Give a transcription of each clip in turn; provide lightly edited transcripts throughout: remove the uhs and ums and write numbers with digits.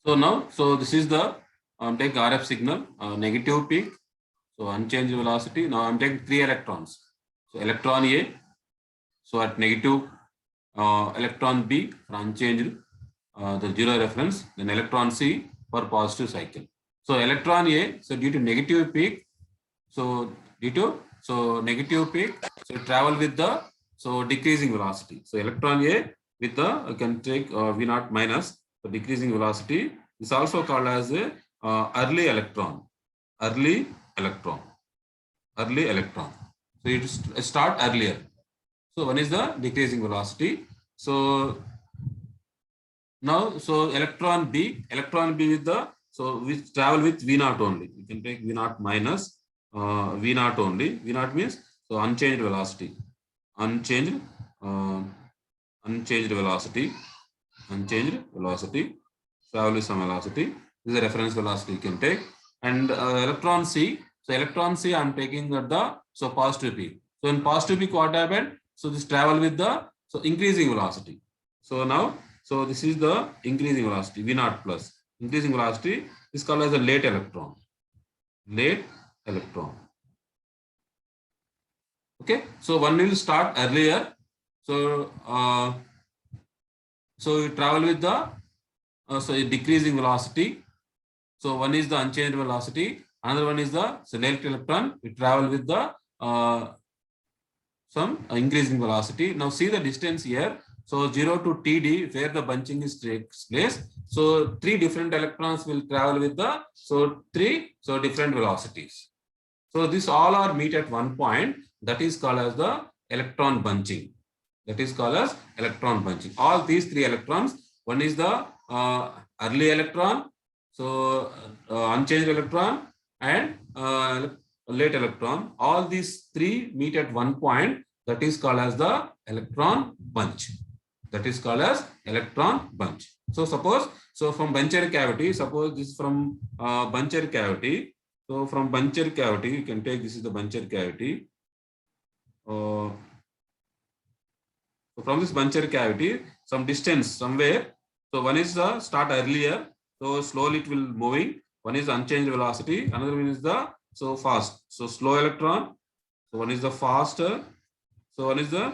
So now, so this is the take RF signal, negative peak, so unchanged velocity. Now I'm taking 3 electrons. So electron A, so at negative, electron B for unchanged, the zero reference, then electron C for positive cycle. So electron A, so due to negative peak, so negative peak, so travel with the decreasing velocity. So electron A with the I can take V naught minus the decreasing velocity is also called as a early electron. Early electron. So it start earlier. So one is the decreasing velocity. So now, so electron B with the we travel with V naught only. You can take V naught minus V naught only. V naught means so unchanged velocity. Unchanged velocity. Travel with some velocity. This is a reference velocity you can take. And electron C. So electron C I'm taking at the positive peak. So in positive peak what happened? So this travel with the increasing velocity. So now, so this is the increasing velocity V naught plus. Increasing velocity is called as a late electron. Late electron. Okay, so one will start earlier. So you travel with the decreasing velocity. So one is the unchanged velocity, another one is the late electron. We travel with the some increasing velocity. Now see the distance here. So 0 to TD where the bunching is takes place. So 3 different electrons will travel with the 3 different velocities. So this all are meet at one point. That is called as the electron bunching. All these 3 electrons. One is the early electron, so unchanged electron, and late electron. All these 3 meet at one point. That is called as the electron bunch. So suppose, from buncher cavity, suppose this is from buncher cavity. So from buncher cavity, you can take this is the buncher cavity. So from this buncher cavity, some distance somewhere. So one is the start earlier. So slowly it will moving. One is unchanged velocity. Another one is the fast. So slow electron. So one is the faster. So one is the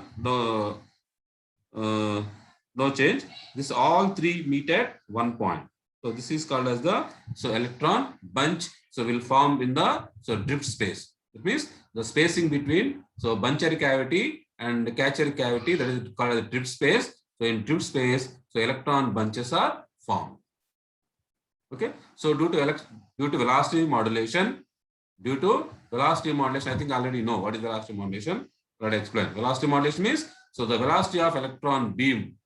no change. This all 3 meet at one point. So this is called as the electron bunch. So will form in the drift space. It means the spacing between buncher cavity and catcher cavity, that is called as drift space. So in drift space, electron bunches are formed. Okay. So due to velocity modulation, I think I already know what is velocity modulation. Let me explain. Velocity modulation means the velocity of electron beam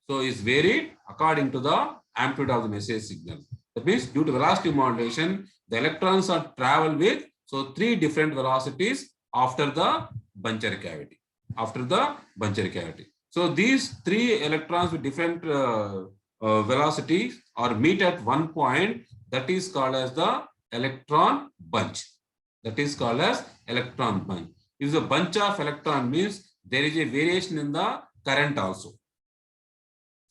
is varied according to the amplitude of the message signal. That means due to velocity modulation, the electrons are travel with 3 different velocities after the buncher cavity. So these 3 electrons with different velocities are meet at one point. That is called as the electron bunch. If the bunch of electron means there is a variation in the current also.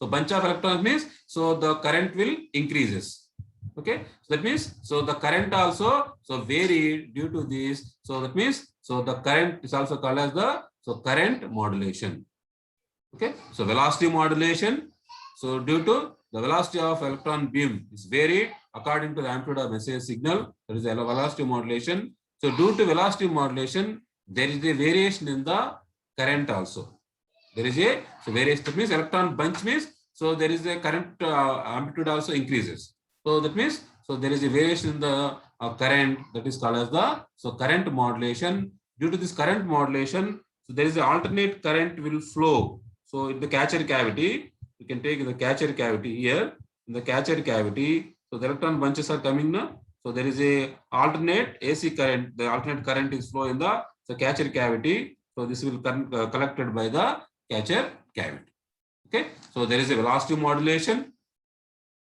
So bunch of electrons means the current will increases. Okay, so that means the current also vary due to this. So that means the current is also called as the current modulation. Okay, so velocity modulation. So due to the velocity of electron beam is varied according to the amplitude of message signal, that is the velocity modulation. So due to velocity modulation, there is a variation in the current also. There is a variation. That means electron bunch means there is a current amplitude also increases. So that means there is a variation in the current, that is called as the current modulation. Due to this current modulation, there is an alternate current will flow. So in the catcher cavity, you can take the catcher cavity here. In the catcher cavity, the electron bunches are coming now. So there is a alternate AC current. The alternate current is flow in the catcher cavity. So this will collected by the catcher cavity. Okay. So there is a velocity modulation.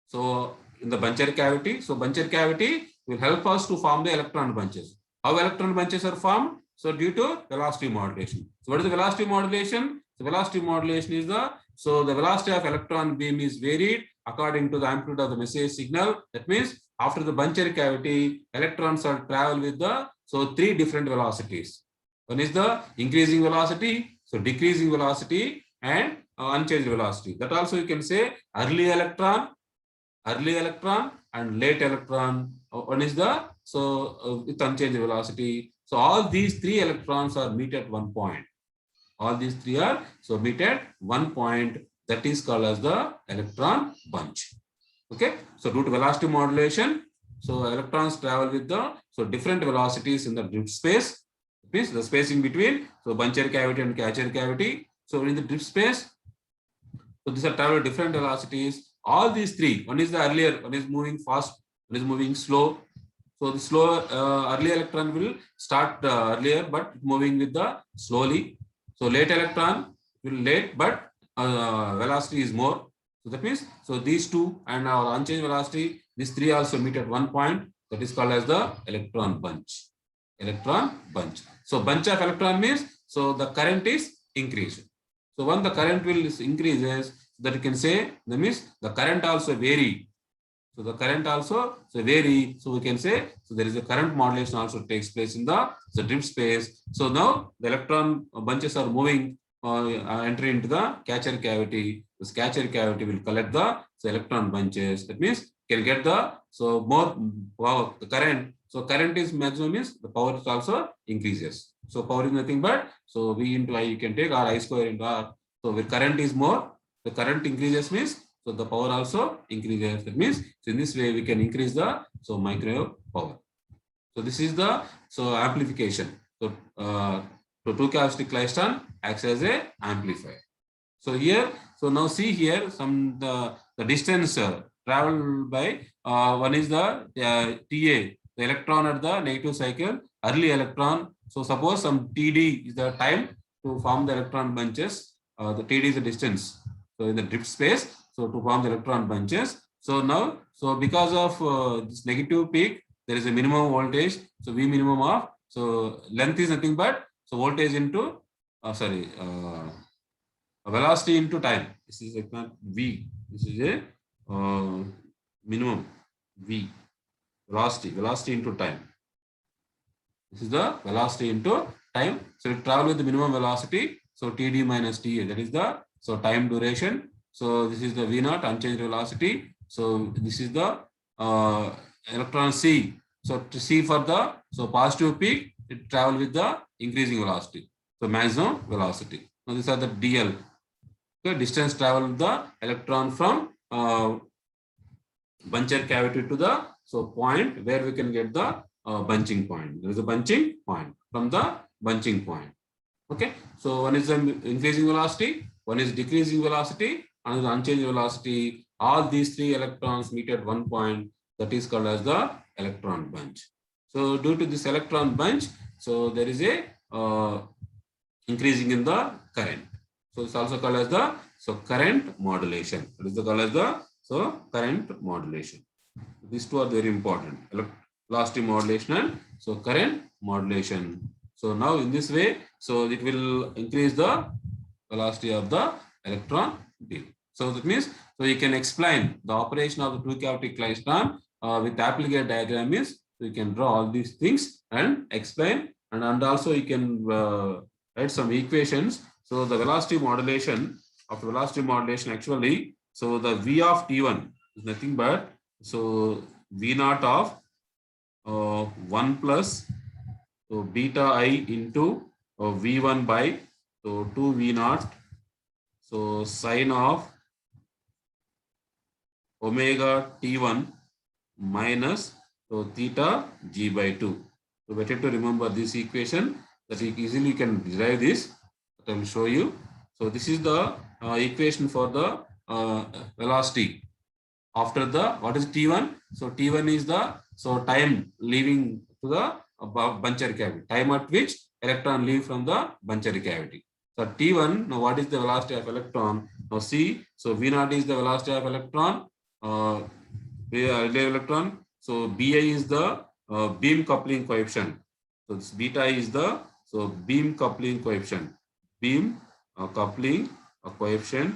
So in the buncher cavity, buncher cavity will help us to form the electron bunches. How electron bunches are formed? So due to velocity modulation. So what is the velocity modulation? The velocity modulation is the so the velocity of electron beam is varied according to the amplitude of the message signal. That means after the buncher cavity, electrons are travel with the three different velocities. One is the increasing velocity, so decreasing velocity, and unchanged velocity. That also you can say early electron, and late electron. One is the with unchanged velocity. So all these three electrons are meet at one point. All these three are meet at one point. That is called as the electron bunch. Okay. So due to velocity modulation, so electrons travel with the different velocities in the drift space. It means the spacing between buncher cavity and catcher cavity. So in the drift space, so these are travel different velocities. All these three, one is the earlier, one is moving fast, one is moving slow. So the slow early electron will start earlier, but moving with the slowly. So late electron will late, but velocity is more. So that means these two and our unchanged velocity, these three also meet at one point. That is called as the electron bunch. Electron bunch. So bunch of electron means the current is increased. So when the current will increases, that you can say that means the current also vary. So the current also vary. So we can say there is a current modulation also takes place in the drift space. So now the electron bunches are moving, entry into the catcher cavity. This catcher cavity will collect the electron bunches. That means can get the more the current. So current is maximum means the power is also increases. So power is nothing but V into I you can take, or I square into R. So where current is more, the current increases means the power also increases. That means in this way we can increase the microwave power. So this is the amplification. So two cavity klystron acts as a amplifier. So here, now see here some the distance traveled by one is the TA, the electron at the negative cycle, early electron. So suppose some TD is the time to form the electron bunches. The TD is the distance. So in the drift space, to form the electron bunches. So now, because of this negative peak, there is a minimum voltage. So V minimum of length is nothing but voltage into velocity into time. This is a V. This is a minimum V velocity into time. This is the velocity into time. So it travel with the minimum velocity. So TD minus TA, that is the time duration. So this is the V naught, unchanged velocity. So this is the electron C. So to C for the positive peak, it travel with the increasing velocity. So maximum velocity. Now these are the DL. Okay, distance travel the electron from buncher cavity to the point where we can get the bunching point. There is a bunching point from the bunching point. Okay, so one is the increasing velocity, one is decreasing velocity, another unchanged velocity. All these three electrons meet at one point. That is called as the electron bunch. So due to this electron bunch, there is a increasing in the current. So it's also called as the current modulation. It is called as the current modulation. These two are very important. Velocity modulation and current modulation. So now in this way, it will increase the velocity of the electron beam. So that means you can explain the operation of the two cavity klystron with applicate diagram is you can draw all these things and explain, and also you can write some equations. So the velocity modulation actually, the V of T1 is nothing but V naught of 1 plus beta I into V1 by 2 V naught sine of omega T1 minus theta G by 2. So better to remember this equation that you easily can derive this. I will show you. So this is the equation for the velocity after the what is T1. So T1 is the time leaving to the buncher cavity, time at which electron leave from the buncher cavity. So T1, now what is the velocity of electron? Now see, V naught is the velocity of electron, electron. So Bi is the beam coupling coefficient. So this beta is the beam coupling coefficient. Beam coupling coefficient.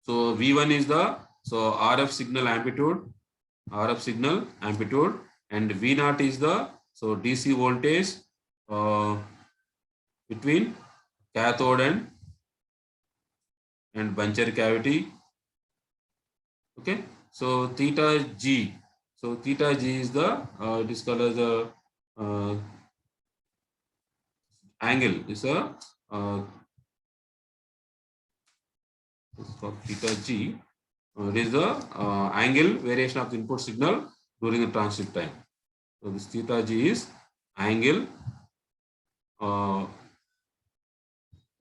So V1 is the RF signal amplitude, and V0 is the DC voltage between cathode and buncher cavity. Okay, so theta G. So theta G is the it is called as the angle. Is a it's called theta G. It is the angle variation of the input signal during the transit time. So this theta G is angle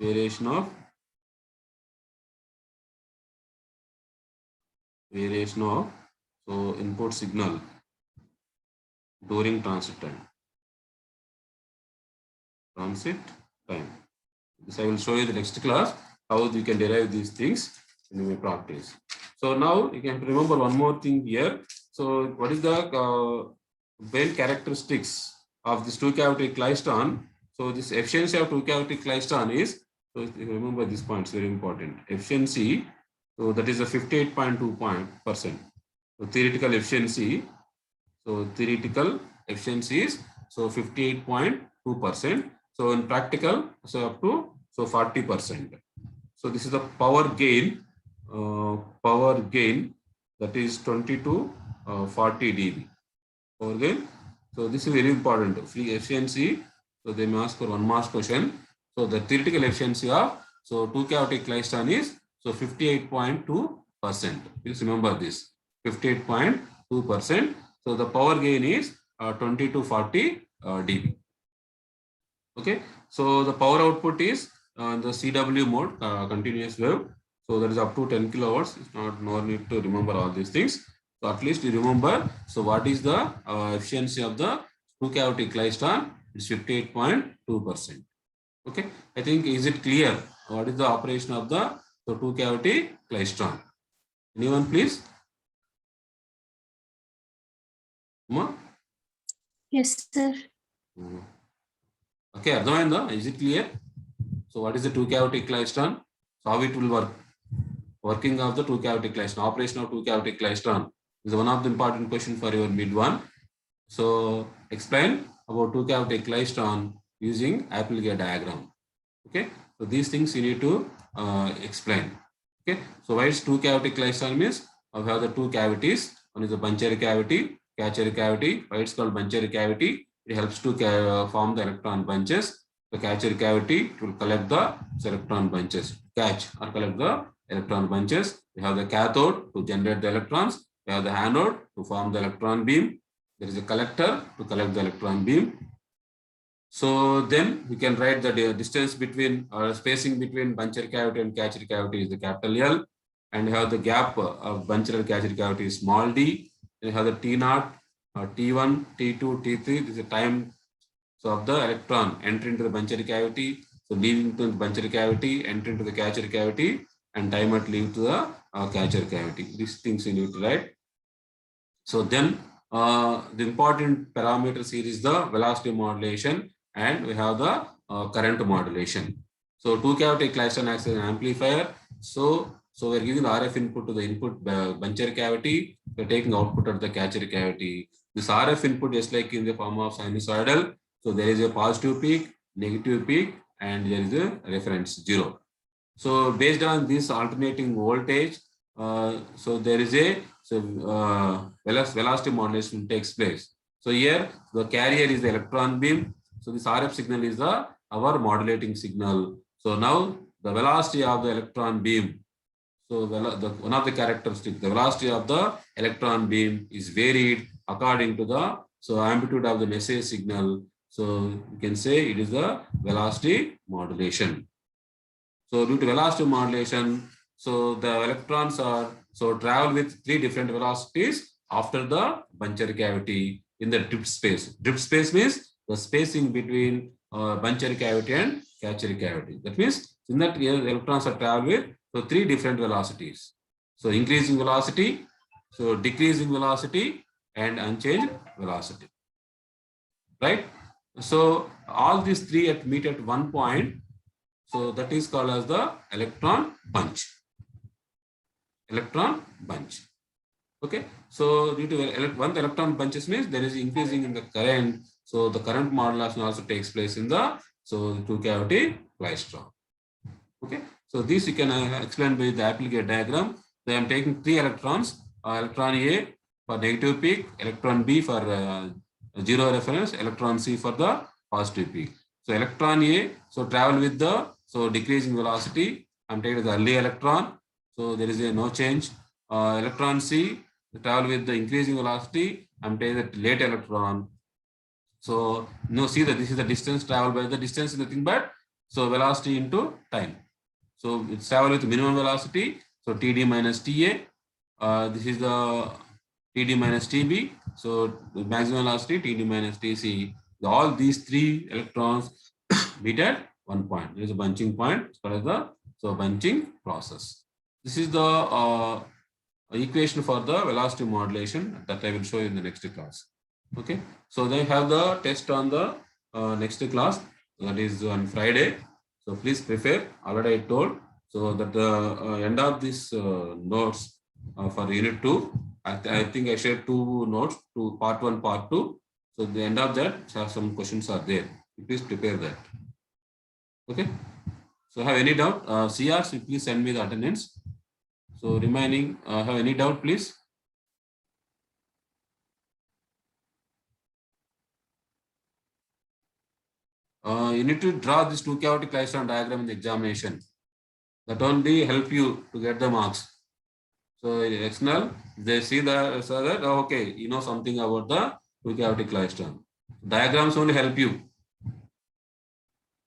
variation of input signal during transit time. This I will show you the next class how you can derive these things in your practice. So now you can remember one more thing here. So what is the main characteristics of this two cavity klystron? So this efficiency of two cavity klystron is, so if you remember this point, it's very important. Efficiency, so that is a 58.2%. So theoretical efficiency, is 58.2%. So in practical, up to 40%. So this is the power gain. That is 20 to 40 dB. Power gain. So this is very important. Free efficiency. So they may ask for one mark question. So the theoretical efficiency of two cavity klystron is 58.2%. Please remember this 58.2%. So the power gain is 20 to 40 dB. Okay. So the power output is the CW mode, continuous wave. So that is up to 10 kilowatts. It's no need to remember all these things. So at least you remember. So what is the efficiency of the two cavity klystron? It's 58.2%. Okay. I think, is it clear? What is the operation of the two cavity klystron? Anyone, please? Yes, sir. Okay, Ardhamainda, is it clear? So what is the two cavity klystron? So how it will work? Working of the two cavity klystron, operation of two cavity klystron is one of the important question for your mid one. So explain about two cavity klystron using Applegate diagram. Okay, so these things you need to explain. Okay, so why is two cavity klystron means we have the two cavities. One is the buncher cavity, catcher cavity. Why it's called buncher cavity? It helps to form the electron bunches. The catcher cavity will collect the electron bunches, catch or collect the electron bunches. We have the cathode to generate the electrons. We have the anode to form the electron beam. There is a collector to collect the electron beam. So then we can write the distance between or spacing between buncher cavity and catcher cavity is the capital L, and we have the gap of buncher and catcher cavity is small d. Then we have the T0, T1, T2, T3. This is the time of the electron entering into the buncher cavity, so leaving to the buncher cavity, entering into the catcher cavity, and time at leave to the catcher cavity. These things you need to write. So then the important parameters here is the velocity modulation, and we have the current modulation. So two cavity klystron acts as an amplifier. So we're giving the RF input to the input buncher cavity. We're taking output at the catcher cavity. This RF input is like in the form of sinusoidal. So there is a positive peak, negative peak, and there is a reference 0. So based on this alternating voltage, so there is a velocity modulation takes place. So here the carrier is the electron beam. So this RF signal is our modulating signal. So now the velocity of the electron beam. So one of the characteristics, the velocity of the electron beam is varied according to the amplitude of the message signal. So you can say it is the velocity modulation. So due to velocity modulation, so the electrons are travel with 3 different velocities after the buncher cavity in the drift space. Drift space means the spacing between buncher cavity and catcher cavity. That means in that the electrons are travel with 3 different velocities. So increasing velocity, so decreasing velocity, and unchanged velocity. Right? So all these 3 meet at one point. So that is called as the electron bunch. electron bunch. Okay, so due to one electron bunches means there is increasing in the current, so the current modulation also takes place in the two cavity klystron. Okay, so this you can explain by the applicate diagram. So I am taking 3 electrons, electron A for negative peak, electron B for zero reference, electron C for the positive peak. So electron A, so travel with the decreasing velocity. I'm taking the early electron, so there is no change. Electron C, travel with the increasing velocity. I'm taking the late electron. So no, see that this is the distance traveled by, the distance is nothing but velocity into time. So it's travel with minimum velocity. So TD minus TA. This is the TD minus TB. So the maximum velocity TD minus TC. All these 3 electrons meet at one point. There is a bunching point as far as the bunching process. This is the equation for the velocity modulation that I will show you in the next class. Okay. So they have the test on the next class, that is on Friday. So please prepare. Already I told. So that the end of this notes for unit 2, I think I shared 2 notes, to part 1, part 2. So the end of that, some questions are there. Please prepare that. Okay. So have any doubt? CRs, please send me the attendance. So remaining, have any doubt, please? You need to draw this 2 cavity klystron diagram in the examination. That only help you to get the marks. So external, they see that, so that okay, you know something about the 2 cavity klystron. Diagrams only help you.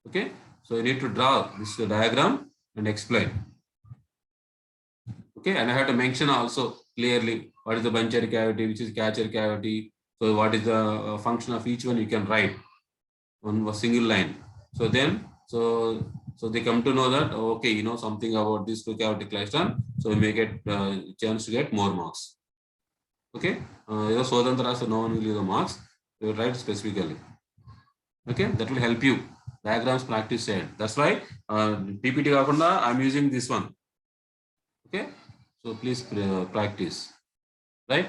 Okay, so you need to draw this diagram and explain. Okay, and I have to mention also clearly what is the buncher cavity, which is catcher cavity. So what is the function of each one, you can write on a single line. So then, so they come to know that okay, you know something about this 2 cavity klystron. So we may get chance to get more marks. Okay, so no one will give the marks. You will write specifically. Okay, that will help you. Diagrams practice said. That's why PPT kakunda I'm using this one. Okay, so please practice. Right.